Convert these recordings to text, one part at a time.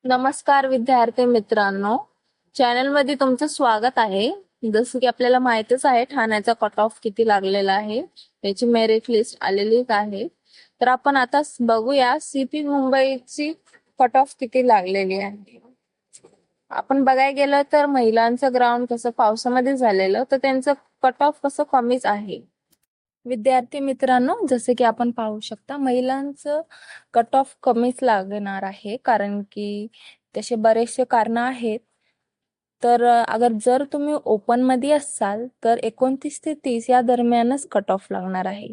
नमस्कार विद्यार्थी मित्रांनो, चॅनलमध्ये तुमचं स्वागत आहे. जसं की आपल्याला माहितच आहे ठाण्याचा कट ऑफ किती लागलेला आहे, त्याची मेरिट लिस्ट आलेलीच आहे. तर आपण आता बघूया सीपी मुंबईची कट ऑफ किती लागलेली आहे. आपण बघायला गेलं तर महिलांचं ग्राउंड कसं पावसामध्ये झालेलं, तर त्यांचं कट ऑफ कसं कमीच आहे. विद्यार्थी मित्रांनो, जसे की आपण पाहू शकता महिलांचं कट ऑफ कमीच लागणार आहे, कारण की तसे बरेचसे कारण आहेत. तर अगर जर तुम्ही ओपन मध्ये असाल तर 29 ते 30 या दरम्यानच कट ऑफ लागणार आहे.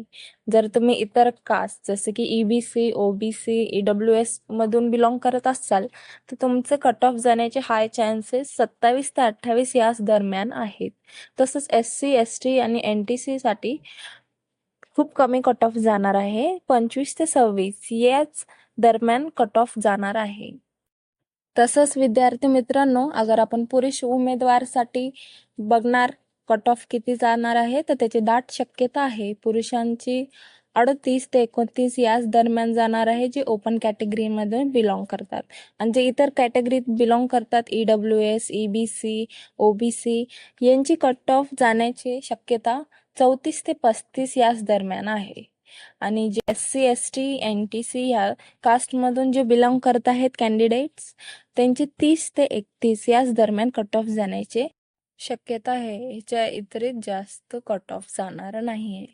जर तुम्ही इतर कास्ट जसे की ईबीसी, ओबीसी, ईडब्ल्यूएस मधून बिलॉंग करत असाल तर तुमचे कट ऑफ जाण्याचे हाय चान्सेस 27 ते 28 याच दरम्यान आहेत. तसंच एससी, एसटी आणि एनटीसी साठी खूप कमी कट ऑफ जाणार आहे. 25 ते 26 याच दरम्यान कट ऑफ जाणार आहे. तसंच विद्यार्थी मित्रांनो, अगर आपण पुरुष उमेदवारसाठी बघणार कट ऑफ किती जाणार आहे, तर त्याची दाट शक्यता आहे पुरुषांची 38 ते 29 याच दरम्यान जाणार आहे, जे ओपन कॅटेगरीमध्ये बिलॉंग करतात. आणि जे इतर कॅटेगरीत बिलॉंग करतात ईडब्ल्यूएस, ईबीसी, ओबीसी यांची कट ऑफ जाण्याची शक्यता 34 ते 35 याच दरम्यान आहे. आणि जे एससी, एसटी, एनटीसी या कास्टमधून जे बिलॉंग करत आहेत कॅन्डिडेट्स, त्यांची 30 ते 31 याच दरम्यान कट ऑफ जाण्याची शक्यता आहे. ह्याच्या इतरित जास्त कट ऑफ जाणार नाहीये.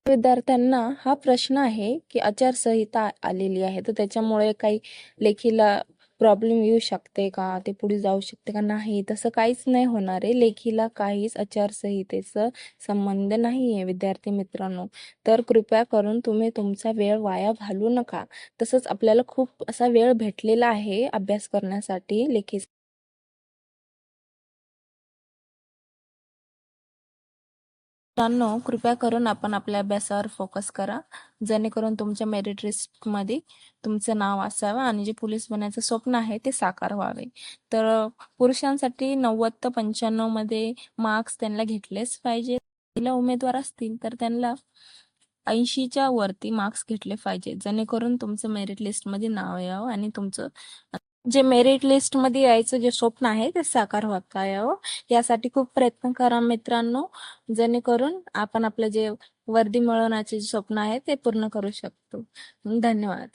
विद्यार्थ्यांना हा प्रश्न आहे की आचारसंहिता आलेली आहे, तर त्याच्यामुळे काही लेखीला प्रॉब्लेम येऊ शकते का, ते पुढे जाऊ शकते का? नाही, तसं काहीच नाही होणार आहे. लेखीला काहीच आचारसंहितेचं संबंध नाही आहे विद्यार्थी मित्रांनो. तर कृपया करून तुम्ही तुमचा वेळ वाया घालवू नका. तसंच आपल्याला खूप असा वेळ भेटलेला आहे अभ्यास करण्यासाठी लेखी. मित्रांनो, कृपया करून आपण आपल्या अभ्यासावर फोकस करा, जेणेकरून तुमच्या मेरिट लिस्टमध्ये तुमचं नाव असावं आणि जे पोलीस बनायचं स्वप्न आहे ते साकार व्हावे. तर पुरुषांसाठी 90 ते 95 मध्ये मार्क्स त्यांना घेतलेच पाहिजे. महिला उमेदवार असतील तर त्यांना 80च्या वरती मार्क्स घेतले पाहिजे, जेणेकरून तुमचं मेरिट लिस्टमध्ये नाव यावं आणि तुमचं जे मेरिट लिस्ट मध्ये यायचं जे स्वप्न आहे ते साकार होता यावं. यासाठी खूप प्रयत्न करा मित्रांनो, जेणेकरून आपण आपलं जे वर्दी मिळवण्याचे जे स्वप्न आहे ते पूर्ण करू शकतो. धन्यवाद.